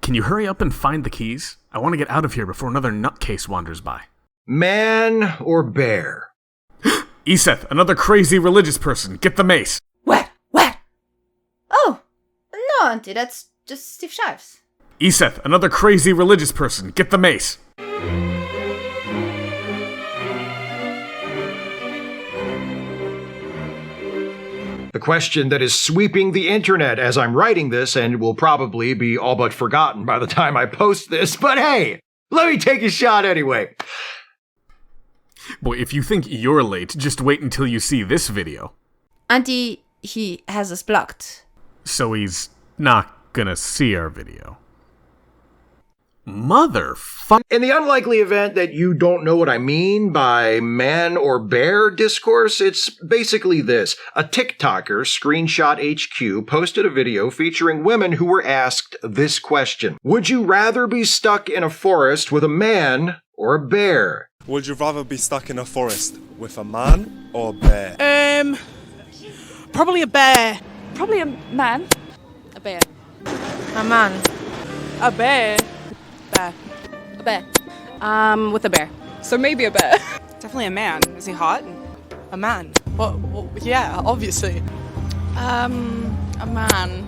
Can you hurry up and find the keys? I want to get out of here before another nutcase wanders by. Man or bear? Eseth, another crazy religious person. Get the mace. Where? Oh, no, Auntie, that's just Steve Shives. Eseth, another crazy religious person. Get the mace. The question that is sweeping the internet as I'm writing this and will probably be all but forgotten by the time I post this, but hey, let me take a shot anyway. Boy, if you think you're late, just wait until you see this video. Auntie, he has us blocked. So he's not gonna see our video. Motherfucker. In the unlikely event that you don't know what I mean by man or bear discourse, it's basically this. A TikToker, Screenshot HQ, posted a video featuring women who were asked this question. Would you rather be stuck in a forest with a man or a bear? Would you rather be stuck in a forest with a man or a bear? Probably a bear. Probably a man. A bear. A man. A bear. Bear. A bear. With a bear. So maybe a bear. Definitely a man. Is he hot? A man. Well, yeah, obviously. A man.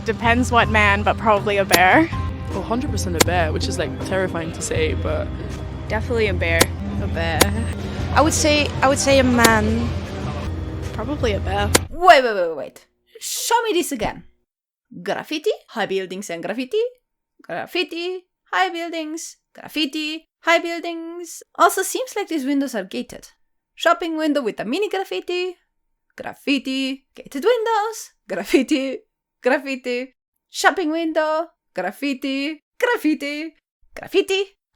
Depends what man, but probably a bear. Well, 100% a bear, which is like terrifying to say, but Definitely a bear. a bear. I would say a man. Probably a bear. Wait. Show me this again. Graffiti, high buildings and graffiti. Graffiti, high buildings. Graffiti, high buildings. Also seems like these windows are gated. Shopping window with a mini graffiti. Graffiti, gated windows. Graffiti. Shopping window. Graffiti.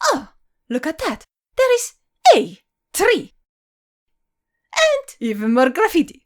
Oh, look at that. There is a tree. And even more graffiti.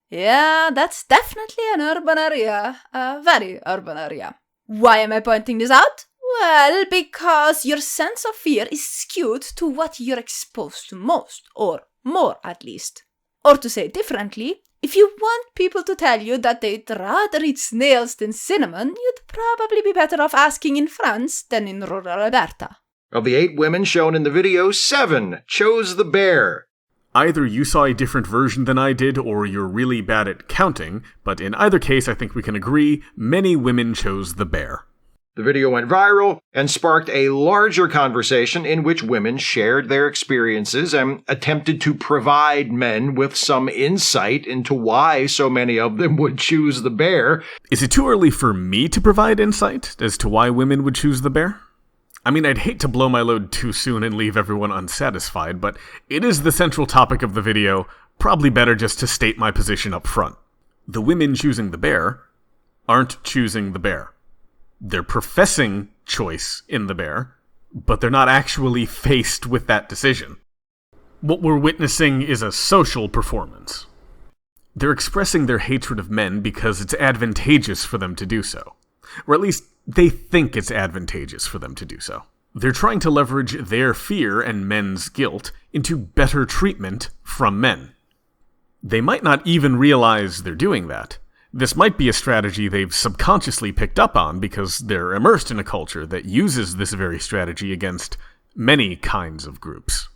Yeah, that's definitely an urban area. A very urban area. Why am I pointing this out? Well, because your sense of fear is skewed to what you're exposed to most, or more at least. Or to say it differently, if you want people to tell you that they'd rather eat snails than cinnamon, you'd probably be better off asking in France than in rural Alberta. Of the 8 women shown in the video, 7 chose the bear. Either you saw a different version than I did, or you're really bad at counting, but in either case, I think we can agree, many women chose the bear. The video went viral and sparked a larger conversation in which women shared their experiences and attempted to provide men with some insight into why so many of them would choose the bear. Is it too early for me to provide insight as to why women would choose the bear? I mean, I'd hate to blow my load too soon and leave everyone unsatisfied, but it is the central topic of the video, probably better just to state my position up front. The women choosing the bear aren't choosing the bear. They're professing choice in the bear, but they're not actually faced with that decision. What we're witnessing is a social performance. They're expressing their hatred of men because it's advantageous for them to do so. Or at least, they think it's advantageous for them to do so. They're trying to leverage their fear and men's guilt into better treatment from men. They might not even realize they're doing that. This might be a strategy they've subconsciously picked up on because they're immersed in a culture that uses this very strategy against many kinds of groups.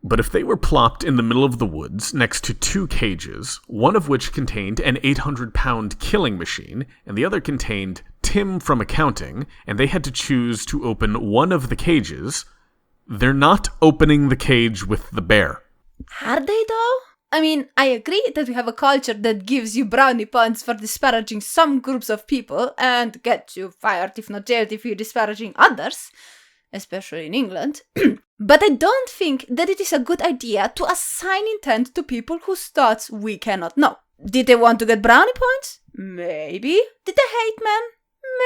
But if they were plopped in the middle of the woods next to 2 cages, one of which contained an 800-pound killing machine, and the other contained Tim from accounting, and they had to choose to open one of the cages, they're not opening the cage with the bear. Are they though? I mean, I agree that we have a culture that gives you brownie points for disparaging some groups of people and gets you fired if not jailed if you're disparaging others, especially in England. But I don't think that it is a good idea to assign intent to people whose thoughts we cannot know. Did they want to get brownie points? Maybe. Did they hate men?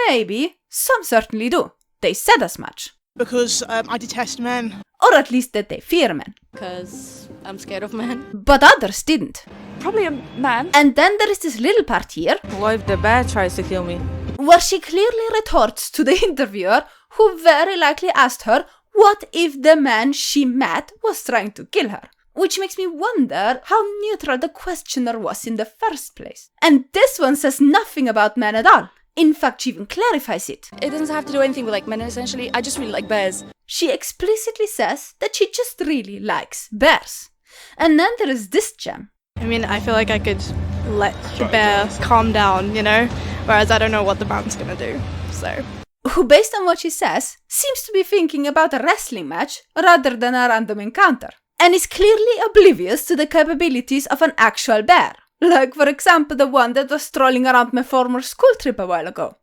Maybe. Some certainly do. They said as much. Because I detest men. Or at least that they fear men. Because I'm scared of men. But others didn't. Probably a man. And then there is this little part here. What if the bear tries to kill me? Where she clearly retorts to the interviewer, who very likely asked her, what if the man she met was trying to kill her? Which makes me wonder how neutral the questioner was in the first place. And this one says nothing about men at all. In fact, she even clarifies it. It doesn't have to do anything with like men essentially. I just really like bears. She explicitly says that she just really likes bears. And then there is this gem. I mean, I feel like I could let the bear calm down, you know? Whereas I don't know what the man's gonna do, so. Who, based on what she says, seems to be thinking about a wrestling match rather than a random encounter, and is clearly oblivious to the capabilities of an actual bear. Like, for example, the one that was strolling around my former school trip a while ago.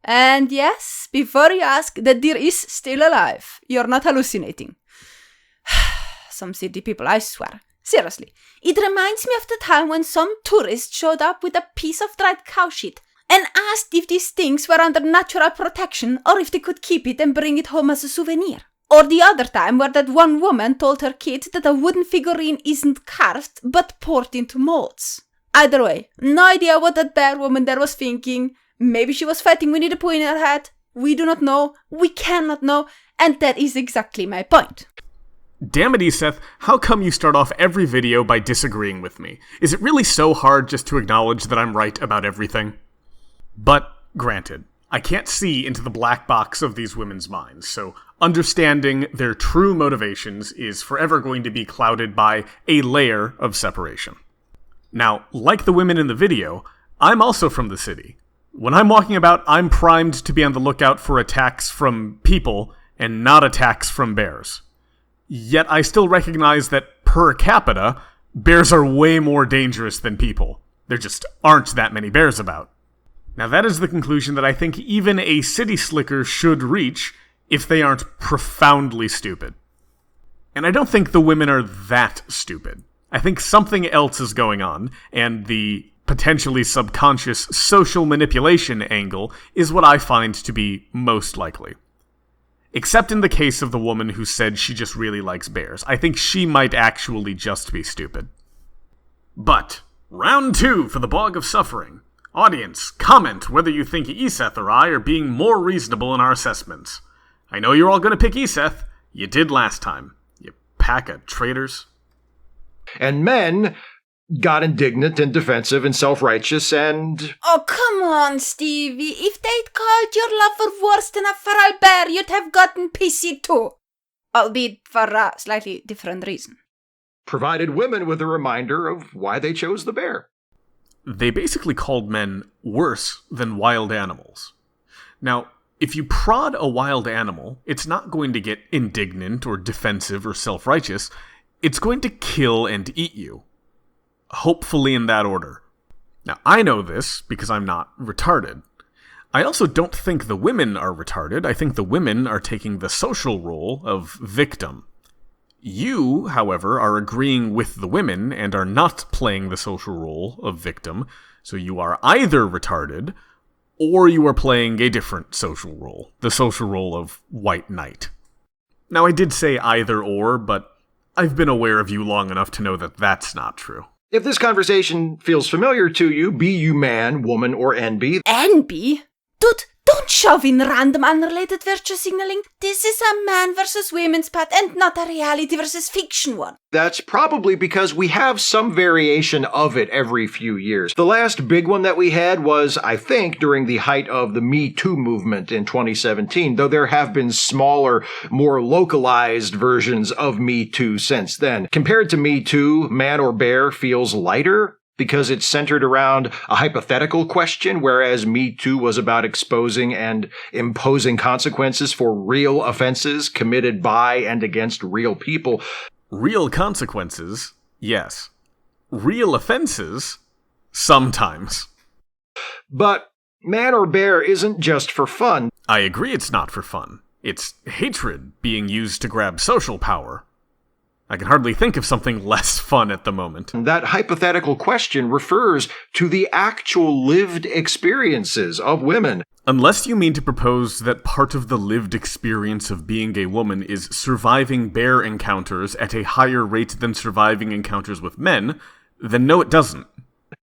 And yes, before you ask, the deer is still alive. You're not hallucinating. Some city people, I swear. Seriously, it reminds me of the time when some tourist showed up with a piece of dried cow shit and asked if these things were under natural protection or if they could keep it and bring it home as a souvenir. Or the other time where that one woman told her kid that a wooden figurine isn't carved but poured into molds. Either way, no idea what that bear woman there was thinking. Maybe she was fighting Winnie the Pooh in her head. We do not know. We cannot know. And that is exactly my point. Damn it, Seth, how come you start off every video by disagreeing with me? Is it really so hard just to acknowledge that I'm right about everything? But, granted, I can't see into the black box of these women's minds, so understanding their true motivations is forever going to be clouded by a layer of separation. Now, like the women in the video, I'm also from the city. When I'm walking about, I'm primed to be on the lookout for attacks from people and not attacks from bears. Yet I still recognize that per capita, bears are way more dangerous than people. There just aren't that many bears about. Now that is the conclusion that I think even a city slicker should reach if they aren't profoundly stupid. And I don't think the women are that stupid. I think something else is going on, and the potentially subconscious social manipulation angle is what I find to be most likely. Except in the case of the woman who said she just really likes bears. I think she might actually just be stupid. But, round 2 for the Bog of Suffering. Audience, comment whether you think Eseth or I are being more reasonable in our assessments. I know you're all going to pick Eseth. You did last time. You pack of traitors. And men got indignant and defensive and self-righteous and... Oh, come on, Stevie. If they'd called your lover worse than a feral bear, you'd have gotten pissy too. Albeit for a slightly different reason. provided women with a reminder of why they chose the bear. They basically called men worse than wild animals. Now, if you prod a wild animal, it's not going to get indignant or defensive or self-righteous. It's going to kill and eat you. Hopefully in that order. Now, I know this because I'm not retarded. I also don't think the women are retarded. I think the women are taking the social role of victim. You, however, are agreeing with the women and are not playing the social role of victim, so you are either retarded, or you are playing a different social role, the social role of white knight. Now, I did say either or, but I've been aware of you long enough to know that that's not true. If this conversation feels familiar to you, be you man, woman, or NB. NB? Dude, don't shove in random unrelated virtue signaling. This is a man versus women's path and not a reality versus fiction one. That's probably because we have some variation of it every few years. The last big one that we had was, I think, during the height of the Me Too movement in 2017, though there have been smaller, more localized versions of Me Too since then. Compared to Me Too, Man or Bear feels lighter, because it's centered around a hypothetical question, whereas Me Too was about exposing and imposing consequences for real offenses committed by and against real people. Real consequences, yes. Real offenses, sometimes. But Man or Bear isn't just for fun. I agree it's not for fun. It's hatred being used to grab social power. I can hardly think of something less fun at the moment. That hypothetical question refers to the actual lived experiences of women. Unless you mean to propose that part of the lived experience of being a woman is surviving bear encounters at a higher rate than surviving encounters with men, then no, it doesn't.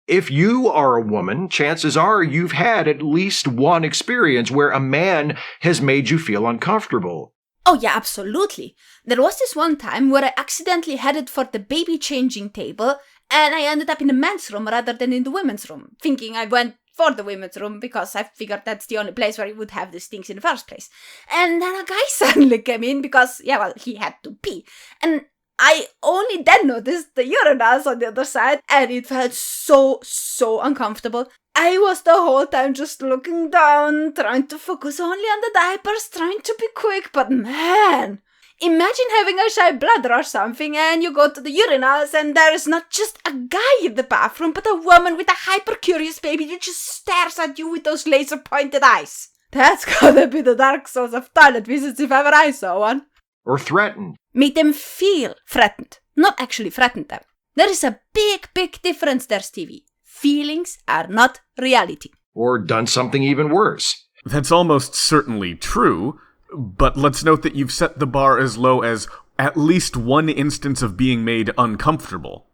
If you are a woman, chances are you've had at least one experience where a man has made you feel uncomfortable. Oh yeah, absolutely. There was this one time where I accidentally headed for the baby changing table and I ended up in the men's room rather than in the women's room, thinking I went for the women's room because I figured that's the only place where you would have these things in the first place. And then a guy suddenly came in because, he had to pee. And I only then noticed the urinals on the other side, and it felt so uncomfortable. I was the whole time just looking down, trying to focus only on the diapers, trying to be quick, but man, imagine having a shy bladder or something and you go to the urinals and there is not just a guy in the bathroom, but a woman with a hyper-curious baby that just stares at you with those laser-pointed eyes. That's gotta be the Dark Souls of toilet visits if ever I saw one. Or threatened. Made them feel threatened, not actually threatened them. There is a big difference there, Stevie. Feelings are not reality. Or done something even worse. That's almost certainly true, but let's note that you've set the bar as low as at least one instance of being made uncomfortable.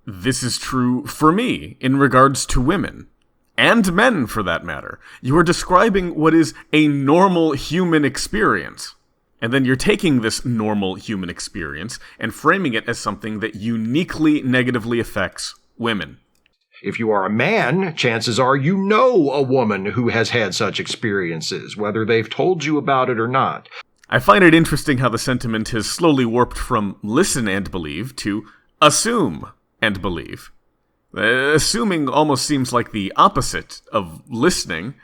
This is true for me in regards to women. And men, for that matter. You are describing what is a normal human experience. And then you're taking this normal human experience and framing it as something that uniquely negatively affects women. If you are a man, chances are you know a woman who has had such experiences, whether they've told you about it or not. I find it interesting how the sentiment has slowly warped from listen and believe to assume and believe. Assuming almost seems like the opposite of listening,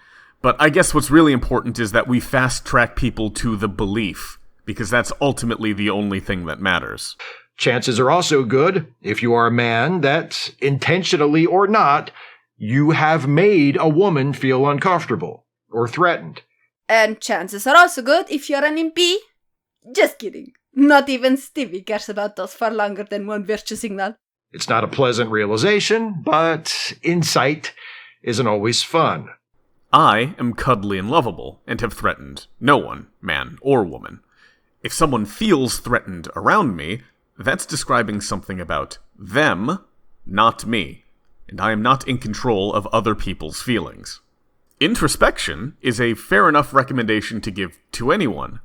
but I guess what's really important is that we fast-track people to the belief, because that's ultimately the only thing that matters. Chances are also good, if you are a man, that, intentionally or not, you have made a woman feel uncomfortable or threatened. And chances are also good if you're an MP. Just kidding. Not even Stevie cares about those for longer than one virtue signal. It's not a pleasant realization, but insight isn't always fun. I am cuddly and lovable, and have threatened no one, man or woman. If someone feels threatened around me, that's describing something about them, not me, and I am not in control of other people's feelings. Introspection is a fair enough recommendation to give to anyone.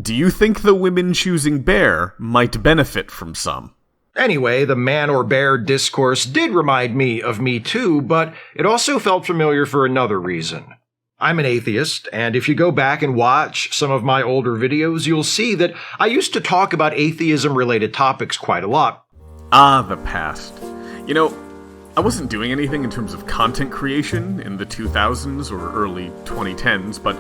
Do you think the women choosing bear might benefit from some? Anyway, the man or bear discourse did remind me of Me Too, but it also felt familiar for another reason. I'm an atheist, and if you go back and watch some of my older videos, you'll see that I used to talk about atheism-related topics quite a lot. Ah, the past. You know, I wasn't doing anything in terms of content creation in the 2000s or early 2010s, but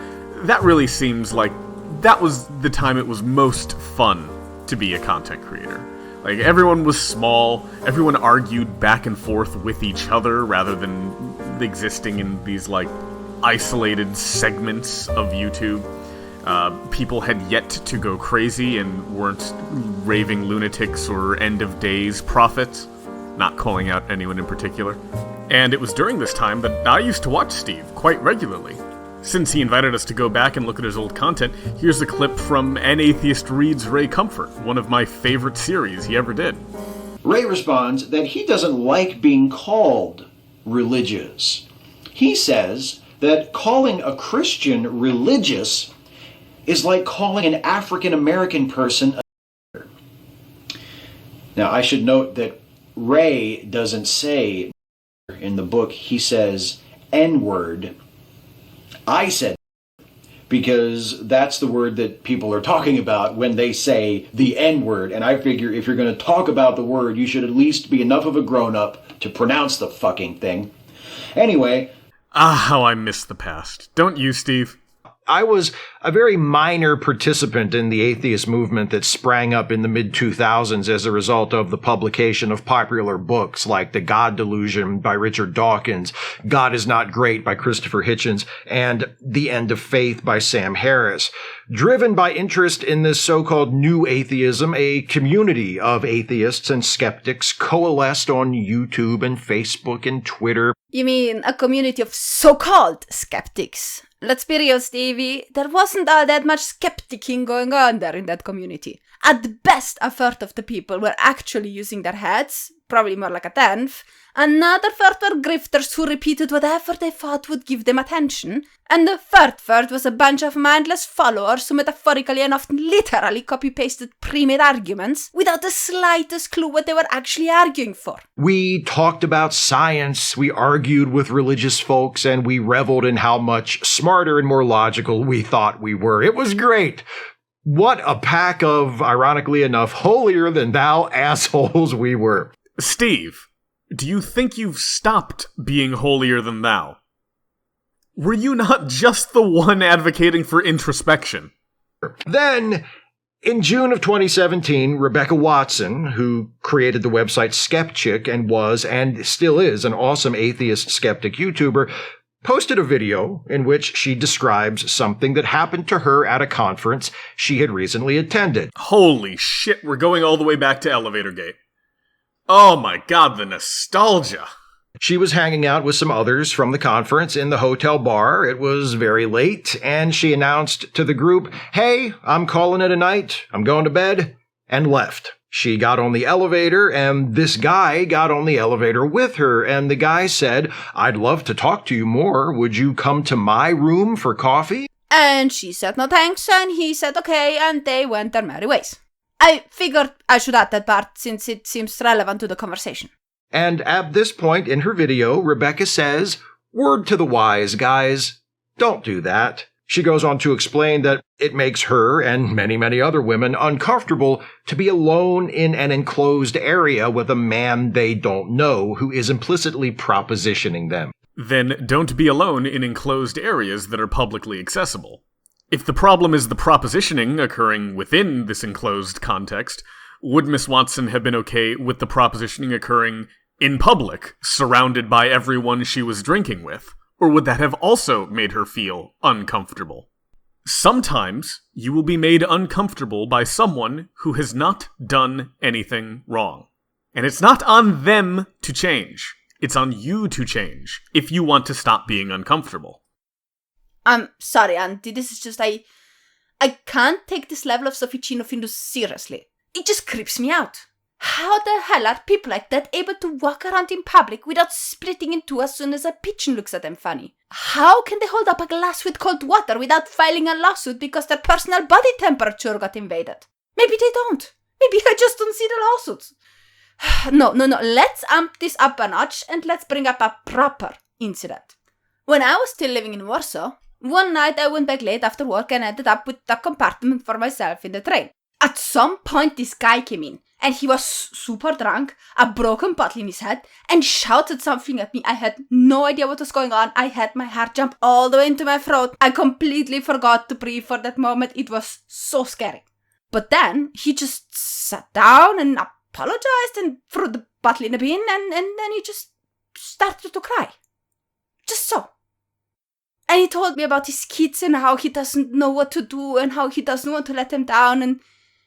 that really seems like that was the time it was most fun to be a content creator. Like, everyone was small, everyone argued back and forth with each other rather than existing in these, like, isolated segments of YouTube. People had yet to go crazy and weren't raving lunatics or end-of-days prophets, not calling out anyone in particular. And it was during this time that I used to watch Steve quite regularly. Since he invited us to go back and look at his old content, here's a clip from An Atheist Reads Ray Comfort, one of my favorite series he ever did. Ray responds that he doesn't like being called religious. He says that calling a Christian religious is like calling an African-American person a... Now, I should note that Ray doesn't say in the book, he says N-word. I said because that's the word that people are talking about when they say the N-word. And I figure if you're going to talk about the word, you should at least be enough of a grown-up to pronounce the fucking thing. Anyway. Ah, how I miss the past. Don't you, Steve? I was a very minor participant in the atheist movement that sprang up in the mid-2000s as a result of the publication of popular books like The God Delusion by Richard Dawkins, God Is Not Great by Christopher Hitchens, and The End of Faith by Sam Harris. Driven by interest in this so-called new atheism, a community of atheists and skeptics coalesced on YouTube and Facebook and Twitter. You mean a community of so-called skeptics? Let's be real, Stevie. There wasn't all that much skepticing going on there in that community. At best, a third of the people were actually using their heads, probably more like a tenth. Another third were grifters who repeated whatever they thought would give them attention. And the third was a bunch of mindless followers who metaphorically and often literally copy-pasted pre-made arguments without the slightest clue what they were actually arguing for. We talked about science, we argued with religious folks, and we reveled in how much smarter and more logical we thought we were. It was great. What a pack of, ironically enough, holier-than-thou assholes we were. Steve, do you think you've stopped being holier-than-thou? Were you not just the one advocating for introspection? Then, in June of 2017, Rebecca Watson, who created the website Skepchick and was, and still is, an awesome atheist skeptic YouTuber, posted a video in which she describes something that happened to her at a conference she had recently attended. Holy shit, we're going all the way back to Elevator Gate. Oh my god, the nostalgia. She was hanging out with some others from the conference in the hotel bar. It was very late, and she announced to the group, "Hey, I'm calling it a night. I'm going to bed," and left. She got on the elevator, and this guy got on the elevator with her, and the guy said, "I'd love to talk to you more. Would you come to my room for coffee?" And she said no thanks, and he said okay, and they went their merry ways. I figured I should add that part since it seems relevant to the conversation. And at this point in her video, Rebecca says, "Word to the wise, guys, don't do that." She goes on to explain that it makes her and many, many other women uncomfortable to be alone in an enclosed area with a man they don't know who is implicitly propositioning them. Then don't be alone in enclosed areas that are publicly accessible. If the problem is the propositioning occurring within this enclosed context, would Miss Watson have been okay with the propositioning occurring in public, surrounded by everyone she was drinking with? Or would that have also made her feel uncomfortable? Sometimes you will be made uncomfortable by someone who has not done anything wrong. And it's not on them to change. It's on you to change if you want to stop being uncomfortable. I'm sorry, Auntie. This is just, I can't take this level of Sofficino Findus seriously. It just creeps me out. How the hell are people like that able to walk around in public without splitting in two as soon as a pigeon looks at them funny? How can they hold up a glass with cold water without filing a lawsuit because their personal body temperature got invaded? Maybe they don't. Maybe I just don't see the lawsuits. No. Let's amp this up a notch and let's bring up a proper incident. When I was still living in Warsaw, one night I went back late after work and ended up with a compartment for myself in the train. At some point this guy came in, and he was super drunk, a broken bottle in his head, and shouted something at me. I had no idea what was going on. I had my heart jump all the way into my throat. I completely forgot to breathe for that moment. It was so scary. But then he just sat down and apologized and threw the bottle in the bin, and then he just started to cry. Just so. And he told me about his kids and how he doesn't know what to do and how he doesn't want to let them down, and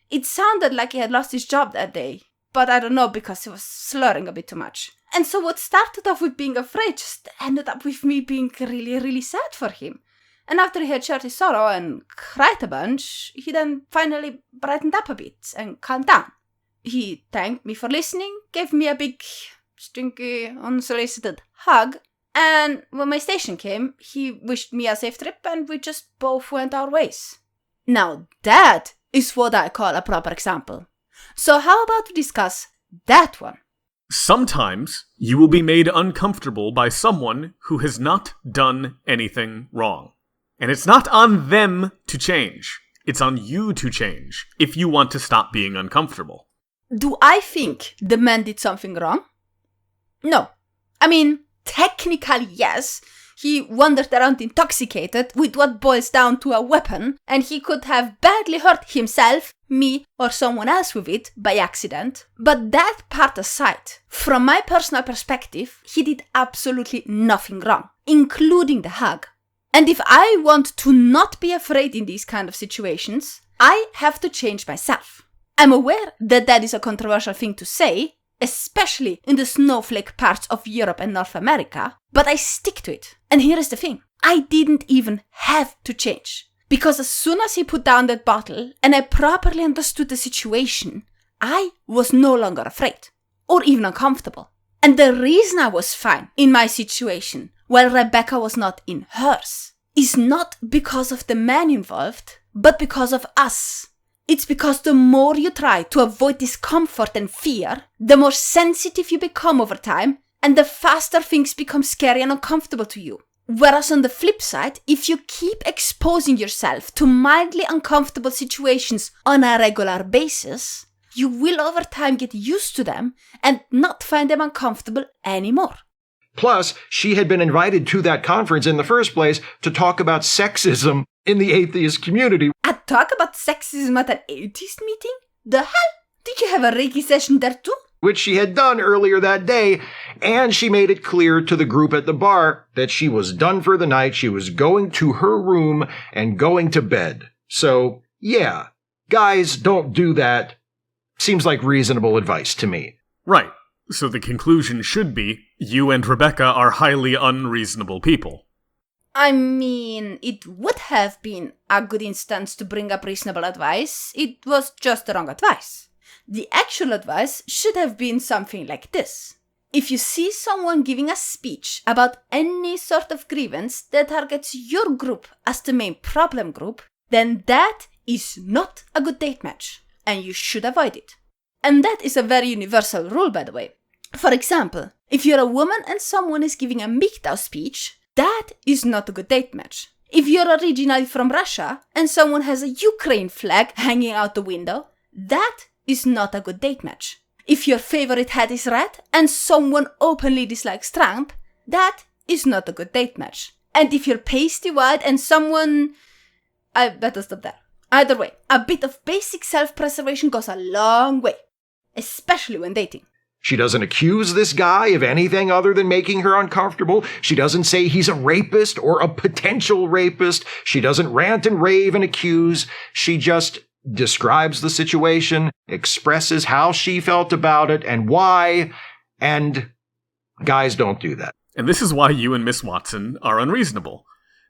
it sounded like he had lost his job that day, but I don't know because he was slurring a bit too much. And so what started off with being afraid just ended up with me being really, really sad for him. And after he had shared his sorrow and cried a bunch, he then finally brightened up a bit and calmed down. He thanked me for listening, gave me a big, stinky, unsolicited hug, and when my station came, he wished me a safe trip and we just both went our ways. Now that is what I call a proper example. So how about we discuss that one? Sometimes you will be made uncomfortable by someone who has not done anything wrong. And it's not on them to change. It's on you to change if you want to stop being uncomfortable. Do I think the man did something wrong? No. I mean, technically yes. He wandered around intoxicated with what boils down to a weapon, and he could have badly hurt himself, me, or someone else with it by accident. But that part aside, from my personal perspective, he did absolutely nothing wrong, including the hug. And if I want to not be afraid in these kind of situations, I have to change myself. I'm aware that that is a controversial thing to say, especially in the snowflake parts of Europe and North America, but I stick to it. And here is the thing. I didn't even have to change. Because as soon as he put down that bottle and I properly understood the situation, I was no longer afraid. or even uncomfortable. And the reason I was fine in my situation, while Rebecca was not in hers, is not because of the man involved, but because of us. It's because the more you try to avoid discomfort and fear, the more sensitive you become over time, and the faster things become scary and uncomfortable to you. Whereas on the flip side, if you keep exposing yourself to mildly uncomfortable situations on a regular basis, you will over time get used to them and not find them uncomfortable anymore. Plus, she had been invited to that conference in the first place to talk about sexism in the atheist community. A talk about sexism at an atheist meeting? The hell? Did you have a Reiki session there too? Which she had done earlier that day, and she made it clear to the group at the bar that she was done for the night, she was going to her room and going to bed. So, yeah, guys, don't do that. Seems like reasonable advice to me. Right. So the conclusion should be, you and Rebecca are highly unreasonable people. I mean, it would have been a good instance to bring up reasonable advice. It was just the wrong advice. The actual advice should have been something like this. If you see someone giving a speech about any sort of grievance that targets your group as the main problem group, then that is not a good date match, and you should avoid it. And that is a very universal rule, by the way. For example, if you're a woman and someone is giving a MGTOW speech, that is not a good date match. If you're originally from Russia and someone has a Ukraine flag hanging out the window, that is not a good date match. If your favorite hat is red and someone openly dislikes Trump, that is not a good date match. And if you're pasty white and someone... I better stop there. Either way, a bit of basic self-preservation goes a long way, especially when dating. She doesn't accuse this guy of anything other than making her uncomfortable. She doesn't say he's a rapist or a potential rapist. She doesn't rant and rave and accuse. She just describes the situation, expresses how she felt about it and why, and guys don't do that. And this is why you and Miss Watson are unreasonable.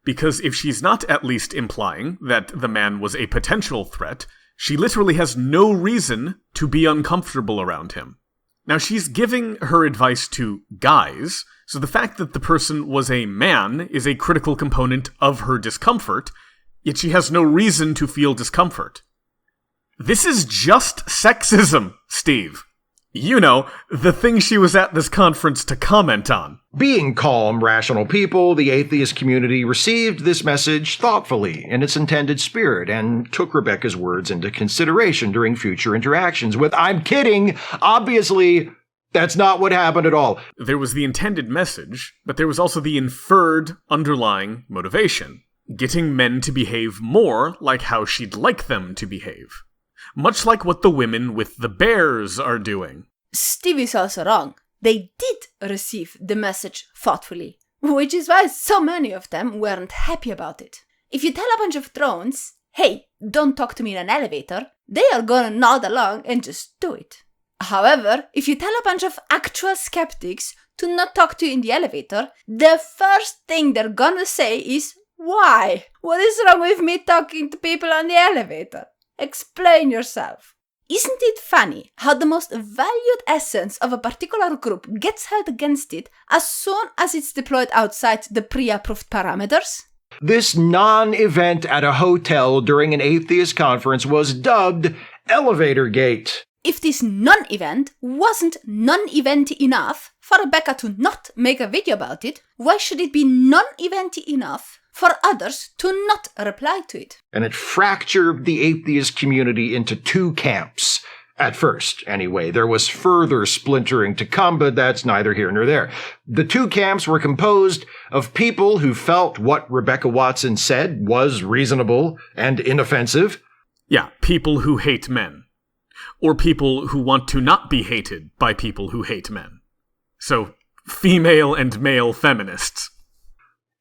Because if she's not at least implying that the man was a potential threat, she literally has no reason to be uncomfortable around him. Now, she's giving her advice to guys, so the fact that the person was a man is a critical component of her discomfort, yet she has no reason to feel discomfort. This is just sexism, Steve. You know, the thing she was at this conference to comment on. Being calm, rational people, the atheist community received this message thoughtfully in its intended spirit and took Rebecca's words into consideration during future interactions with, I'm kidding, obviously, that's not what happened at all. There was the intended message, but there was also the inferred underlying motivation. Getting men to behave more like how she'd like them to behave. Much like what the women with the bears are doing. Steve is also wrong. They did receive the message thoughtfully, which is why so many of them weren't happy about it. If you tell a bunch of drones, hey, don't talk to me in an elevator, they are gonna nod along and just do it. However, if you tell a bunch of actual skeptics to not talk to you in the elevator, the first thing they're gonna say is, why? What is wrong with me talking to people on the elevator? Explain yourself. Isn't it funny how the most valued essence of a particular group gets held against it as soon as it's deployed outside the pre-approved parameters? This non-event at a hotel during an atheist conference was dubbed Elevator Gate. If this non-event wasn't non-event enough for Rebecca to not make a video about it, why should it be non-event enough for others to not reply to it? And it fractured the atheist community into two camps. At first, anyway. There was further splintering to come, but that's neither here nor there. The two camps were composed of people who felt what Rebecca Watson said was reasonable and inoffensive. Yeah, people who hate men. Or people who want to not be hated by people who hate men. So, female and male feminists.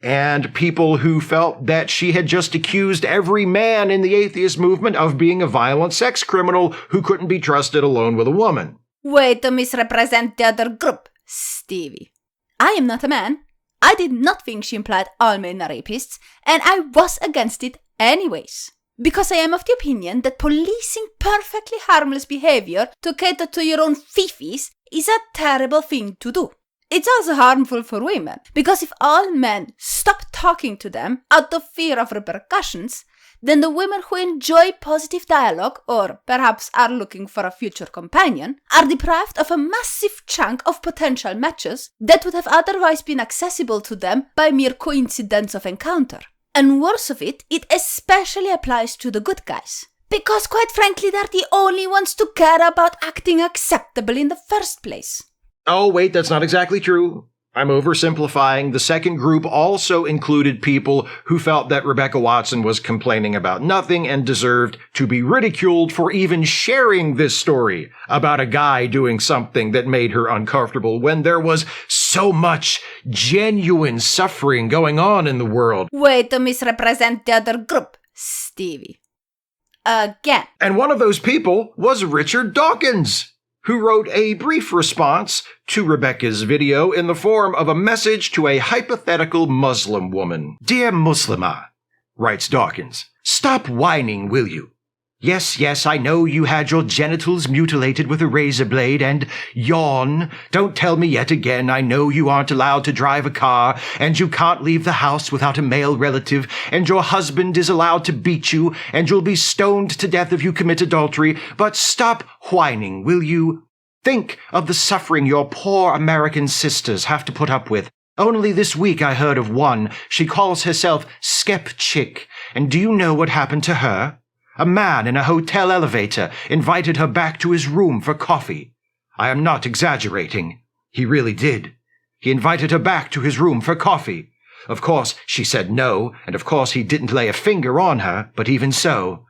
And people who felt that she had just accused every man in the atheist movement of being a violent sex criminal who couldn't be trusted alone with a woman. Way to misrepresent the other group, Stevie. I am not a man. I did not think she implied all men are rapists, and I was against it anyways. Because I am of the opinion that policing perfectly harmless behavior to cater to your own fifis is a terrible thing to do. It's also harmful for women, because if all men stop talking to them out of fear of repercussions, then the women who enjoy positive dialogue, or perhaps are looking for a future companion, are deprived of a massive chunk of potential matches that would have otherwise been accessible to them by mere coincidence of encounter. And worse of it, it especially applies to the good guys. Because quite frankly, they're the only ones to care about acting acceptable in the first place. Oh, wait, that's not exactly true. I'm oversimplifying. The second group also included people who felt that Rebecca Watson was complaining about nothing and deserved to be ridiculed for even sharing this story about a guy doing something that made her uncomfortable when there was so much genuine suffering going on in the world. Way to misrepresent the other group, Stevie. Again. And one of those people was Richard Dawkins, who wrote a brief response to Rebecca's video in the form of a message to a hypothetical Muslim woman. "Dear Muslimah," writes Dawkins, "stop whining, will you? Yes, I know you had your genitals mutilated with a razor blade and yawn. Don't tell me yet again. I know you aren't allowed to drive a car, and you can't leave the house without a male relative, and your husband is allowed to beat you, and you'll be stoned to death if you commit adultery. But stop whining, will you? Think of the suffering your poor American sisters have to put up with. Only this week I heard of one. She calls herself Skep Chick, and do you know what happened to her? A man in a hotel elevator invited her back to his room for coffee. I am not exaggerating. He really did. He invited her back to his room for coffee. Of course, she said no, and of course he didn't lay a finger on her, but even so.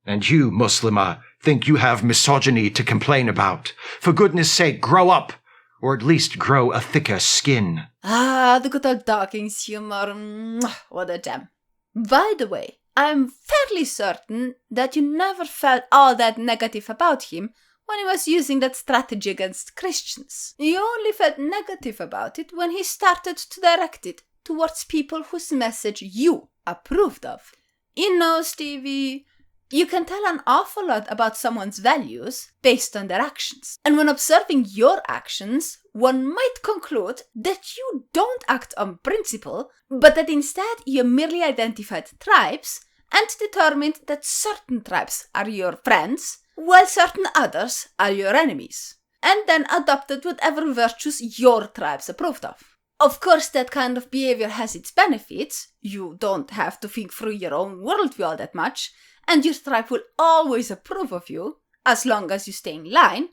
And you, Muslimah, think you have misogyny to complain about. For goodness sake, grow up, or at least grow a thicker skin. Ah, the good old Dawkins humor. What a gem. By the way, I'm fairly certain that you never felt all that negative about him when he was using that strategy against Christians. You only felt negative about it when he started to direct it towards people whose message you approved of. You know, Stevie, you can tell an awful lot about someone's values based on their actions. And when observing your actions, one might conclude that you don't act on principle, but that instead you merely identified tribes and determined that certain tribes are your friends, while certain others are your enemies, and then adopted whatever virtues your tribes approved of. Of course, that kind of behavior has its benefits. You don't have to think through your own worldview all that much, and your tribe will always approve of you, as long as you stay in line,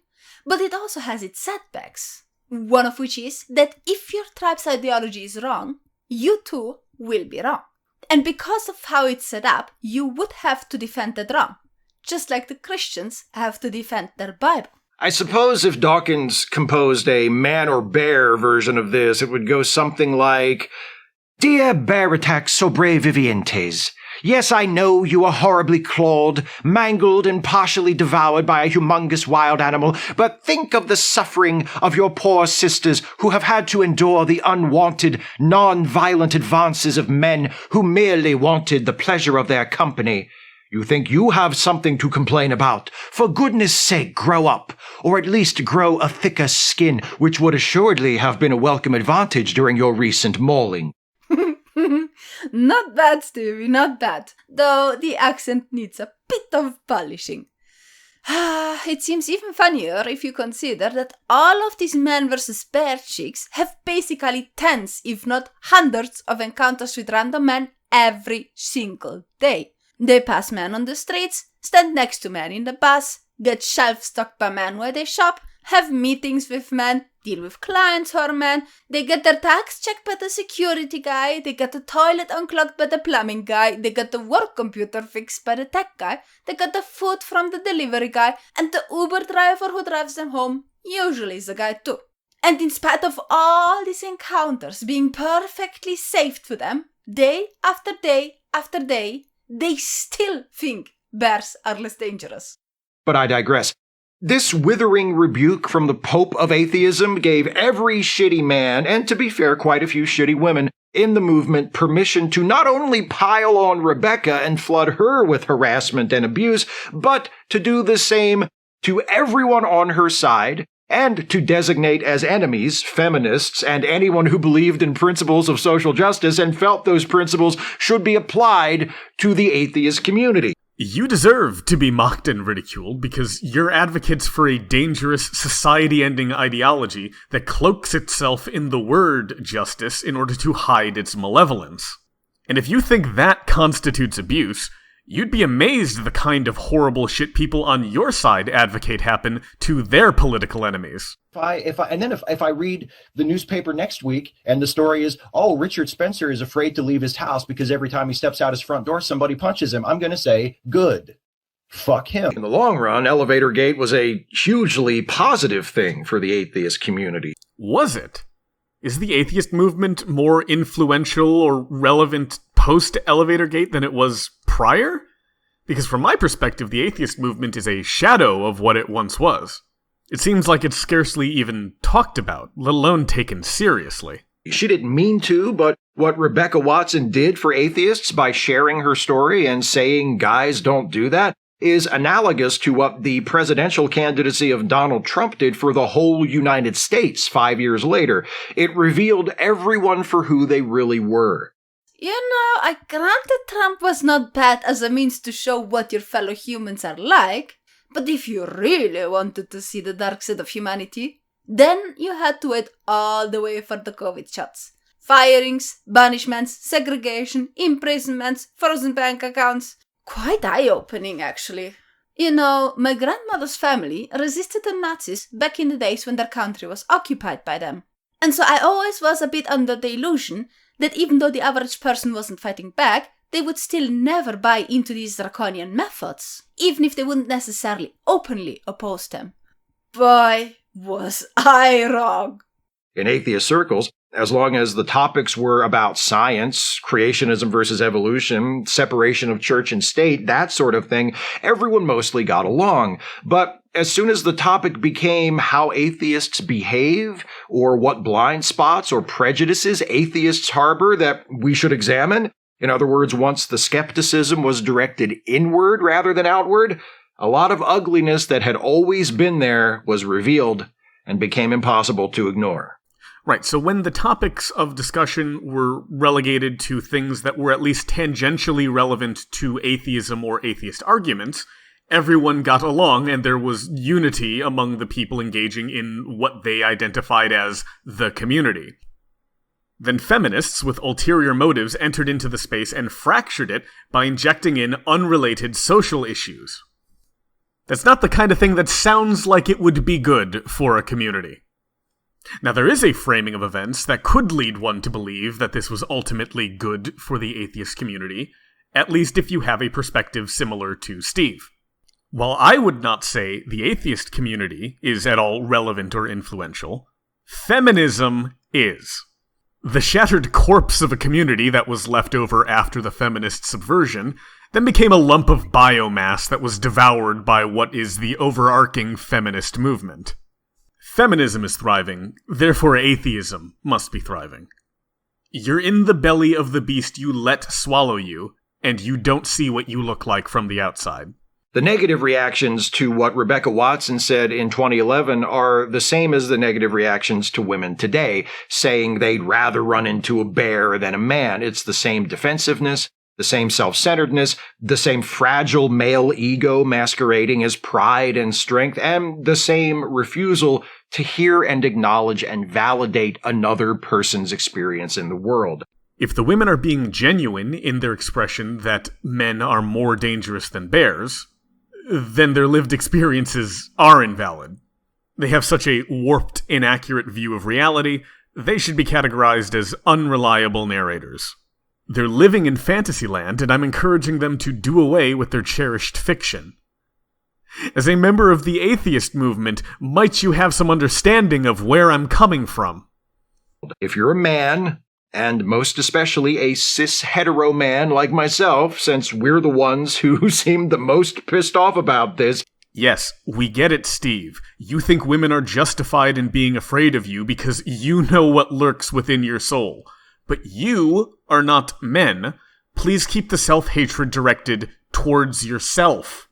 but it also has its setbacks. One of which is that if your tribe's ideology is wrong, you too will be wrong. And because of how it's set up, you would have to defend that wrong, just like the Christians have to defend their Bible. I suppose if Dawkins composed a man or bear version of this, it would go something like, "Dear bear attack sobrevivientes, yes, I know you are horribly clawed, mangled, and partially devoured by a humongous wild animal, but think of the suffering of your poor sisters who have had to endure the unwanted, non-violent advances of men who merely wanted the pleasure of their company. You think you have something to complain about? For goodness sake, grow up, or at least grow a thicker skin, which would assuredly have been a welcome advantage during your recent mauling." Not bad, Stevie, not bad. Though the accent needs a bit of polishing. It seems even funnier if you consider that all of these man versus bear chicks have basically tens, if not hundreds, of encounters with random men every single day. They pass men on the streets, stand next to men in the bus, get shelf-stocked by men where they shop, have meetings with men, deal with clients who are men, they get their tax checked by the security guy, they get the toilet unclogged by the plumbing guy, they get the work computer fixed by the tech guy, they get the food from the delivery guy, and the Uber driver who drives them home usually is a guy too. And in spite of all these encounters being perfectly safe to them, day after day after day, they still think bears are less dangerous. But I digress. This withering rebuke from the Pope of atheism gave every shitty man, and to be fair, quite a few shitty women, in the movement permission to not only pile on Rebecca and flood her with harassment and abuse, but to do the same to everyone on her side, and to designate as enemies feminists and anyone who believed in principles of social justice and felt those principles should be applied to the atheist community. You deserve to be mocked and ridiculed because you're advocates for a dangerous, society-ending ideology that cloaks itself in the word justice in order to hide its malevolence. And if you think that constitutes abuse, you'd be amazed at the kind of horrible shit people on your side advocate happen to their political enemies. If I read the newspaper next week and the story is, oh, Richard Spencer is afraid to leave his house because every time he steps out his front door, somebody punches him, I'm going to say, good. Fuck him. In the long run, Elevator Gate was a hugely positive thing for the atheist community. Was it? Is the atheist movement more influential or relevant post-Elevator Gate than it was prior? Because from my perspective, the atheist movement is a shadow of what it once was. It seems like it's scarcely even talked about, let alone taken seriously. She didn't mean to, but what Rebecca Watson did for atheists by sharing her story and saying, guys, don't do that, is analogous to what the presidential candidacy of Donald Trump did for the whole United States 5 years later. It revealed everyone for who they really were. You know, I grant that Trump was not bad as a means to show what your fellow humans are like, but if you really wanted to see the dark side of humanity, then you had to wait all the way for the COVID shots. Firings, banishments, segregation, imprisonments, frozen bank accounts. Quite eye-opening, actually. You know, my grandmother's family resisted the Nazis back in the days when their country was occupied by them. And so I always was a bit under the illusion that even though the average person wasn't fighting back, they would still never buy into these draconian methods, even if they wouldn't necessarily openly oppose them. Boy, was I wrong. In atheist circles, as long as the topics were about science, creationism versus evolution, separation of church and state, that sort of thing, everyone mostly got along. But as soon as the topic became how atheists behave, or what blind spots or prejudices atheists harbor that we should examine, in other words, once the skepticism was directed inward rather than outward, a lot of ugliness that had always been there was revealed and became impossible to ignore. Right, so when the topics of discussion were relegated to things that were at least tangentially relevant to atheism or atheist arguments, everyone got along and there was unity among the people engaging in what they identified as the community. Then feminists with ulterior motives entered into the space and fractured it by injecting in unrelated social issues. That's not the kind of thing that sounds like it would be good for a community. Now, there is a framing of events that could lead one to believe that this was ultimately good for the atheist community, at least if you have a perspective similar to Steve. While I would not say the atheist community is at all relevant or influential, feminism is. The shattered corpse of a community that was left over after the feminist subversion then became a lump of biomass that was devoured by what is the overarching feminist movement. Feminism is thriving, therefore atheism must be thriving. You're in the belly of the beast you let swallow you, and you don't see what you look like from the outside. The negative reactions to what Rebecca Watson said in 2011 are the same as the negative reactions to women today, saying they'd rather run into a bear than a man. It's the same defensiveness, the same self-centeredness, the same fragile male ego masquerading as pride and strength, and the same refusal to hear and acknowledge and validate another person's experience in the world. If the women are being genuine in their expression that men are more dangerous than bears, then their lived experiences are invalid. They have such a warped, inaccurate view of reality, they should be categorized as unreliable narrators. They're living in Fantasyland, and I'm encouraging them to do away with their cherished fiction. As a member of the atheist movement, might you have some understanding of where I'm coming from? If you're a man, and most especially a cis-hetero man like myself, since we're the ones who seem the most pissed off about this. Yes, we get it, Steve. You think women are justified in being afraid of you because you know what lurks within your soul. But you are not men. Please keep the self-hatred directed towards yourself.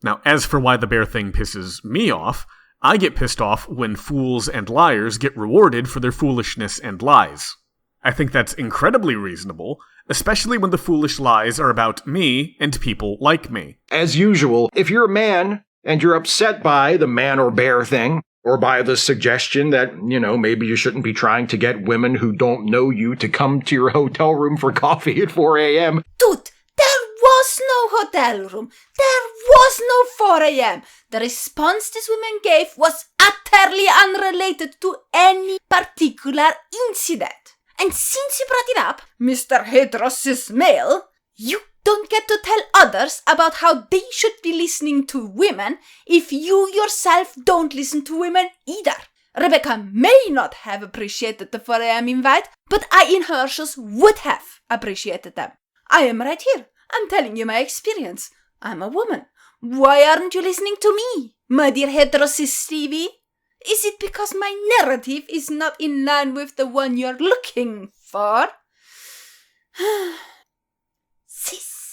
Now, as for why the bear thing pisses me off, I get pissed off when fools and liars get rewarded for their foolishness and lies. I think that's incredibly reasonable, especially when the foolish lies are about me and people like me. As usual, if you're a man and you're upset by the man or bear thing, or by the suggestion that, maybe you shouldn't be trying to get women who don't know you to come to your hotel room for coffee at 4 a.m. Dude, there was no hotel room. There was no 4 a.m. The response these women gave was utterly unrelated to any particular incident. And since you brought it up, Mr. Heterosis Male, you don't get to tell others about how they should be listening to women if you yourself don't listen to women either. Rebecca may not have appreciated the 4 a.m. invite, but I in her shoes would have appreciated them. I am right here. I'm telling you my experience. I'm a woman. Why aren't you listening to me, my dear Heterosis Stevie? Is it because my narrative is not in line with the one you're looking for? Sis.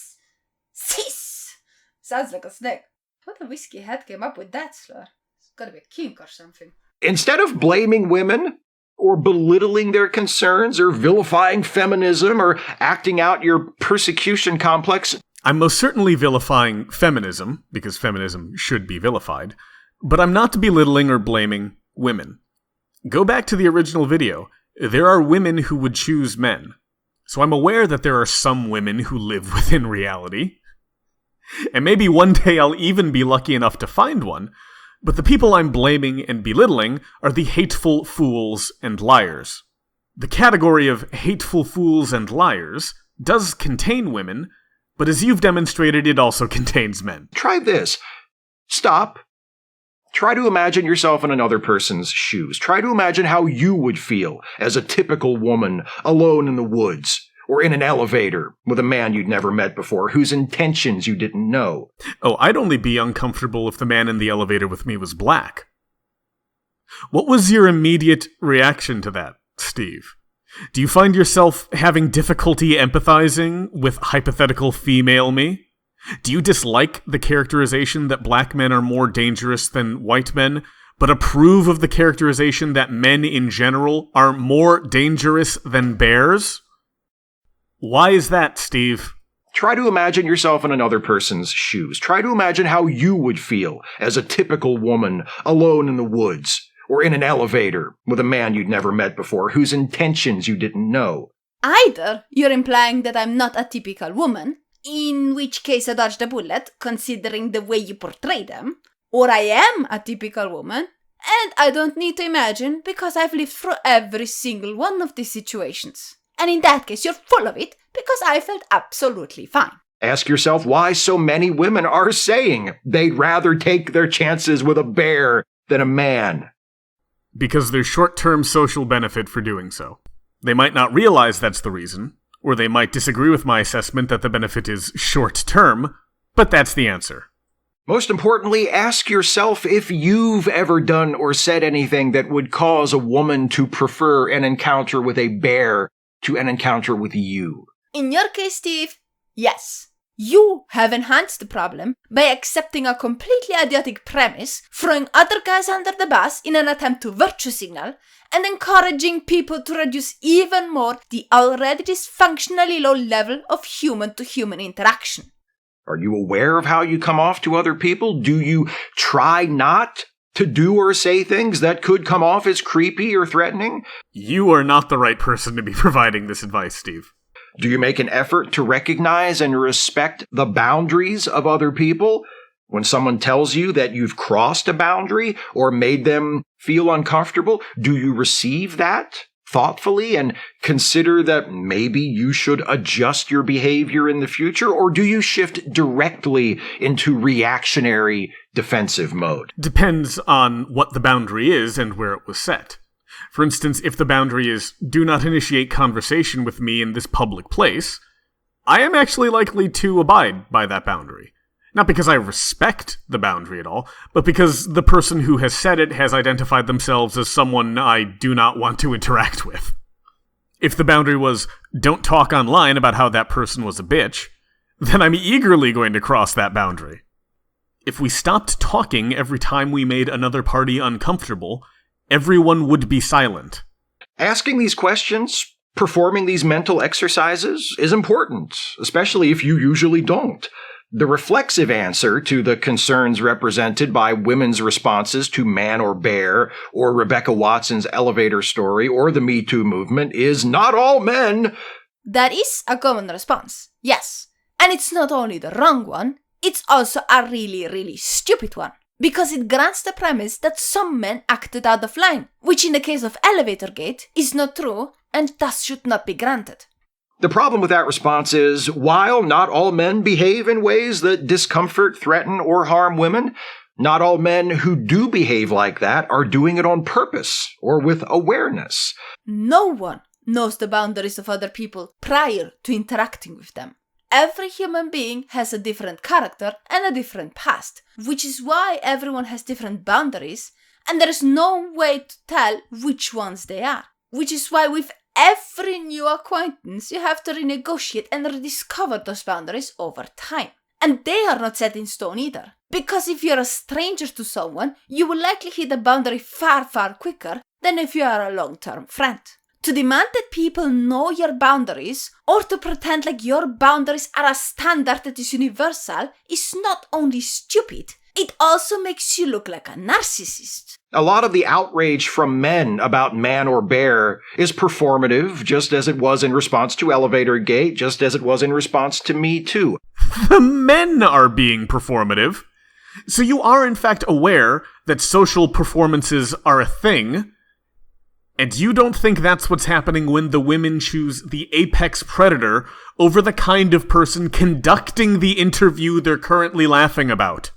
Sounds like a snake. What a whiskey head came up with that slur? It's gotta be a kink or something. Instead of blaming women, or belittling their concerns, or vilifying feminism, or acting out your persecution complex, I'm most certainly vilifying feminism, because feminism should be vilified, but I'm not belittling or blaming women. Go back to the original video. There are women who would choose men. So I'm aware that there are some women who live within reality. And maybe one day I'll even be lucky enough to find one, but the people I'm blaming and belittling are the hateful fools and liars. The category of hateful fools and liars does contain women, but as you've demonstrated, it also contains men. Try this. Stop. Try to imagine yourself in another person's shoes. Try to imagine how you would feel as a typical woman alone in the woods or in an elevator with a man you'd never met before whose intentions you didn't know. Oh, I'd only be uncomfortable if the man in the elevator with me was black. What was your immediate reaction to that, Steve? Do you find yourself having difficulty empathizing with hypothetical female me? Do you dislike the characterization that black men are more dangerous than white men, but approve of the characterization that men in general are more dangerous than bears? Why is that, Steve? Try to imagine yourself in another person's shoes. Try to imagine how you would feel as a typical woman alone in the woods or in an elevator with a man you'd never met before whose intentions you didn't know. Either you're implying that I'm not a typical woman, in which case I dodged a bullet, considering the way you portray them, or I am a typical woman, and I don't need to imagine because I've lived through every single one of these situations. And in that case, you're full of it because I felt absolutely fine. Ask yourself why so many women are saying they'd rather take their chances with a bear than a man. Because there's short-term social benefit for doing so. They might not realize that's the reason, or they might disagree with my assessment that the benefit is short-term, but that's the answer. Most importantly, ask yourself if you've ever done or said anything that would cause a woman to prefer an encounter with a bear to an encounter with you. In your case, Steve, yes. You have enhanced the problem by accepting a completely idiotic premise, throwing other guys under the bus in an attempt to virtue signal, and encouraging people to reduce even more the already dysfunctionally low level of human-to-human interaction. Are you aware of how you come off to other people? Do you try not to do or say things that could come off as creepy or threatening? You are not the right person to be providing this advice, Steve. Do you make an effort to recognize and respect the boundaries of other people? When someone tells you that you've crossed a boundary or made them feel uncomfortable, do you receive that thoughtfully and consider that maybe you should adjust your behavior in the future? Or do you shift directly into reactionary defensive mode? Depends on what the boundary is and where it was set. For instance, if the boundary is, do not initiate conversation with me in this public place, I am actually likely to abide by that boundary. Not because I respect the boundary at all, but because the person who has set it has identified themselves as someone I do not want to interact with. If the boundary was, don't talk online about how that person was a bitch, then I'm eagerly going to cross that boundary. If we stopped talking every time we made another party uncomfortable, everyone would be silent. Asking these questions, performing these mental exercises is important, especially if you usually don't. The reflexive answer to the concerns represented by women's responses to Man or Bear, or Rebecca Watson's elevator story, or the Me Too movement is not all men. That is a common response, yes. And it's not only the wrong one, it's also a really, really stupid one. Because it grants the premise that some men acted out of line, which in the case of Elevator Gate is not true and thus should not be granted. The problem with that response is, while not all men behave in ways that discomfort, threaten, or harm women, not all men who do behave like that are doing it on purpose or with awareness. No one knows the boundaries of other people prior to interacting with them. Every human being has a different character and a different past, which is why everyone has different boundaries, and there is no way to tell which ones they are. Which is why with every new acquaintance, you have to renegotiate and rediscover those boundaries over time. And they are not set in stone either. Because if you're a stranger to someone, you will likely hit a boundary far, far quicker than if you are a long-term friend. To demand that people know your boundaries, or to pretend like your boundaries are a standard that is universal, is not only stupid, it also makes you look like a narcissist. A lot of the outrage from men about Man or Bear is performative, just as it was in response to Elevator Gate, just as it was in response to Me Too. The men are being performative. So you are in fact aware that social performances are a thing, and you don't think that's what's happening when the women choose the apex predator over the kind of person conducting the interview they're currently laughing about.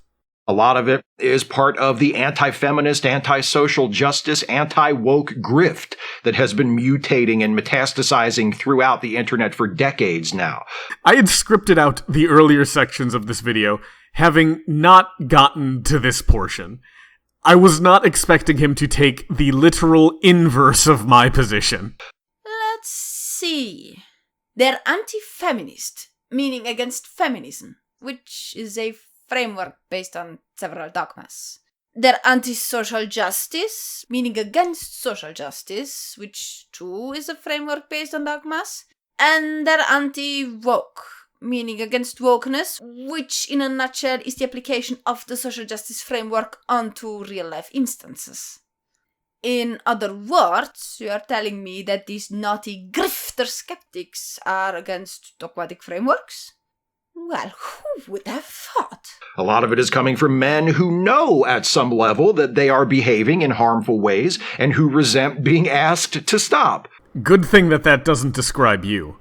A lot of it is part of the anti-feminist, anti-social justice, anti-woke grift that has been mutating and metastasizing throughout the internet for decades now. I had scripted out the earlier sections of this video, having not gotten to this portion. I was not expecting him to take the literal inverse of my position. Let's see. They're anti-feminist, meaning against feminism, which is a framework based on several dogmas. They're anti-social justice, meaning against social justice, which too is a framework based on dogmas. And they're anti-woke, meaning against wokeness, which in a nutshell is the application of the social justice framework onto real-life instances. In other words, you are telling me that these naughty grifter skeptics are against dogmatic frameworks? Well, who would have thought? A lot of it is coming from men who know at some level that they are behaving in harmful ways and who resent being asked to stop. Good thing that doesn't describe you.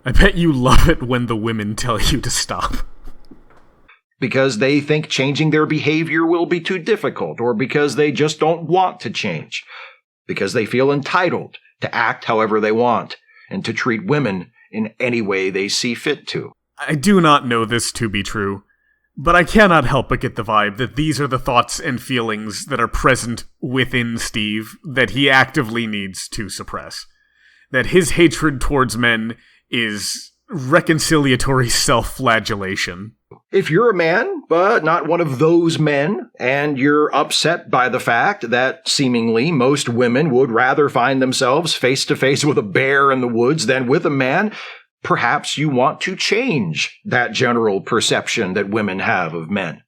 I bet you love it when the women tell you to stop. Because they think changing their behavior will be too difficult, or because they just don't want to change. Because they feel entitled to act however they want, and to treat women in any way they see fit to. I do not know this to be true, but I cannot help but get the vibe that these are the thoughts and feelings that are present within Steve that he actively needs to suppress. That his hatred towards men is reconciliatory self-flagellation. If you're a man, but not one of those men, and you're upset by the fact that seemingly most women would rather find themselves face-to-face with a bear in the woods than with a man, perhaps you want to change that general perception that women have of men.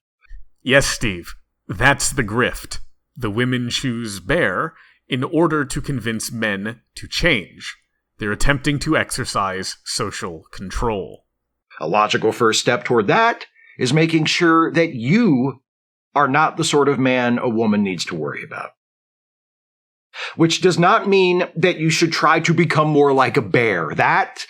Yes, Steve, that's the grift. The women choose bear in order to convince men to change. They're attempting to exercise social control. A logical first step toward that is making sure that you are not the sort of man a woman needs to worry about. Which does not mean that you should try to become more like a bear. That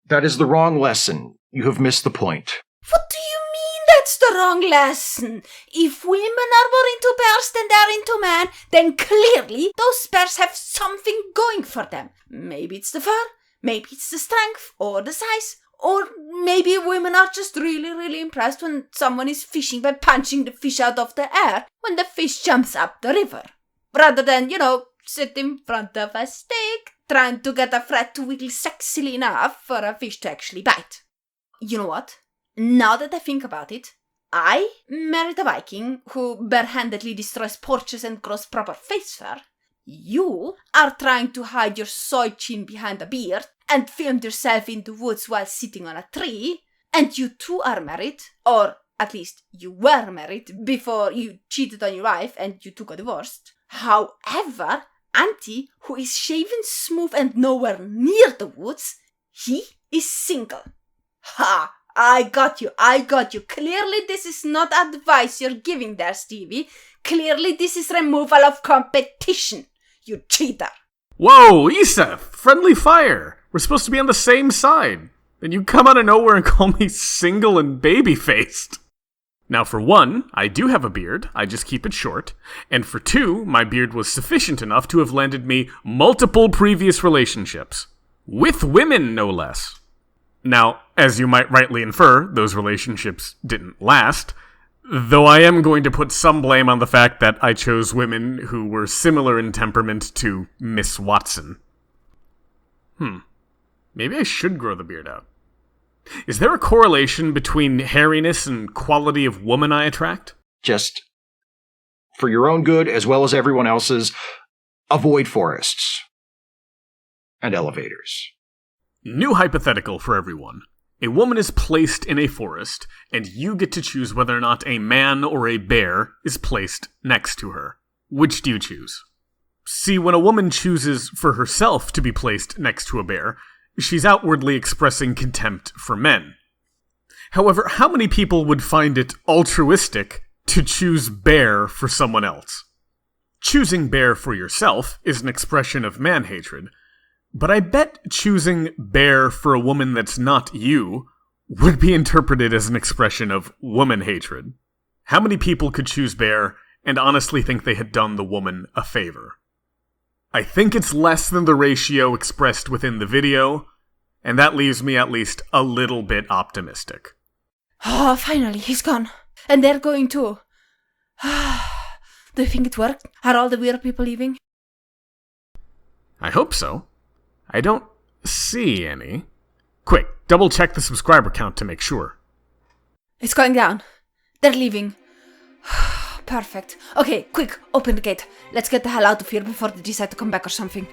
is the wrong lesson. You have missed the point. What do you mean that's the wrong lesson? If women are more into bears than they're into men, then clearly those bears have something going for them. Maybe it's the fur, maybe it's the strength, or the size, or maybe women are just really, really impressed when someone is fishing by punching the fish out of the air when the fish jumps up the river. Rather than, sit in front of a stick, trying to get a thread to wiggle sexily enough for a fish to actually bite. You know what? Now that I think about it, I married a Viking who barehandedly destroys porches and grows proper face fur. You are trying to hide your soy chin behind a beard and filmed yourself in the woods while sitting on a tree. And you too are married, or at least you were married before you cheated on your wife and you took a divorce. However, Auntie, who is shaven smooth and nowhere near the woods, he is single. Ha! I got you. Clearly this is not advice you're giving there, Stevie. Clearly this is removal of competition, you cheater. Whoa, Issa! Friendly fire! We're supposed to be on the same side. Then you come out of nowhere and call me single and baby-faced. Now for one, I do have a beard, I just keep it short. And for two, my beard was sufficient enough to have landed me multiple previous relationships. With women, no less. Now, as you might rightly infer, those relationships didn't last, though I am going to put some blame on the fact that I chose women who were similar in temperament to Miss Watson. Maybe I should grow the beard out. Is there a correlation between hairiness and quality of woman I attract? Just for your own good as well as everyone else's, avoid forests and elevators. New hypothetical for everyone. A woman is placed in a forest, and you get to choose whether or not a man or a bear is placed next to her. Which do you choose? See, when a woman chooses for herself to be placed next to a bear, she's outwardly expressing contempt for men. However, how many people would find it altruistic to choose bear for someone else? Choosing bear for yourself is an expression of man-hatred, but I bet choosing bear for a woman that's not you would be interpreted as an expression of woman-hatred. How many people could choose bear and honestly think they had done the woman a favor? I think it's less than the ratio expressed within the video, and that leaves me at least a little bit optimistic. Oh, finally, he's gone. And they're going too. Do you think it worked? Are all the weird people leaving? I hope so. I don't see any. Quick, double check the subscriber count to make sure. It's going down. They're leaving. Perfect. Okay, quick, open the gate. Let's get the hell out of here before they decide to come back or something.